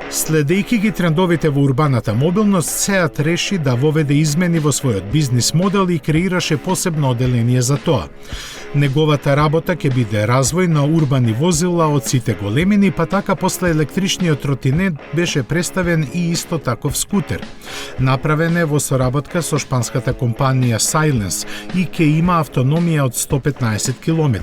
Следејќи ги трендовите во урбаната мобилност, Сеат реши да воведе измени во својот бизнис модел и креираше посебно оделение за тоа. Неговата работа ќе биде развој на урбани возила од сите големини, па така после електричниот тротинет беше представен и исто таков скутер. Направен е во соработка со шпанската компанија Silence и ќе има автономија од 115 км.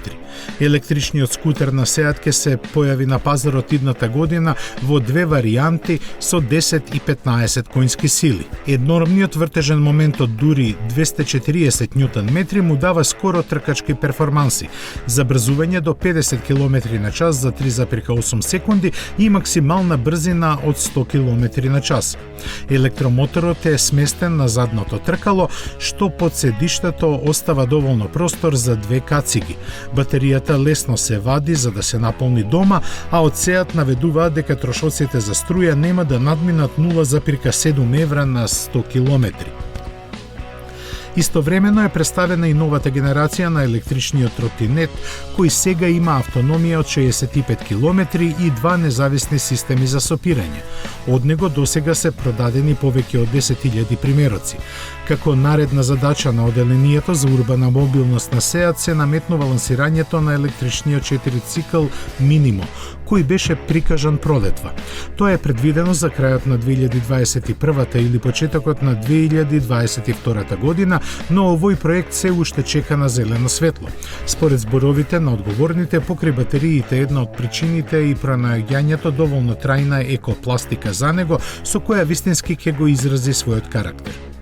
Електричниот скутер на Сеат ќе се појави на пазарот идната година во две варијанти со 10 и 15 конски сили. Еднормниот вртежен момент од дури 240 Нм му дава скоро тркачки перформанси, забрзување до 50 км на час за 3,8 секунди и максимална брзина од 100 км на час. Електромоторот е сместен на задното тркало, што под седиштето остава доволно простор за две кациги. Батеријата лесно се вади за да се наполни дома, а од Сеат наведуваат дека трошоците за струја нема да надминат 0,7 евра на 100 км. Истовремено е представена и новата генерација на електричниот тротинет, кој сега има автономија од 65 км и два независни системи за сопирање. Од него досега се продадени повеќе од 10.000 примероци. Како наредна задача на оделението за урбана мобилност на Сеат се наметнува лансирањето на електричниот 4-цикл Minimo, кој беше прикажан пролетва. Тоа е предвидено за крајот на 2021 или почетокот на 2022 година, но овој проект се уште чека на зелено светло. Според зборовите на одговорните, покрај батериите една од причините и пронаоѓањето доволно трајна екопластика за него, со која вистински ќе го изрази својот карактер.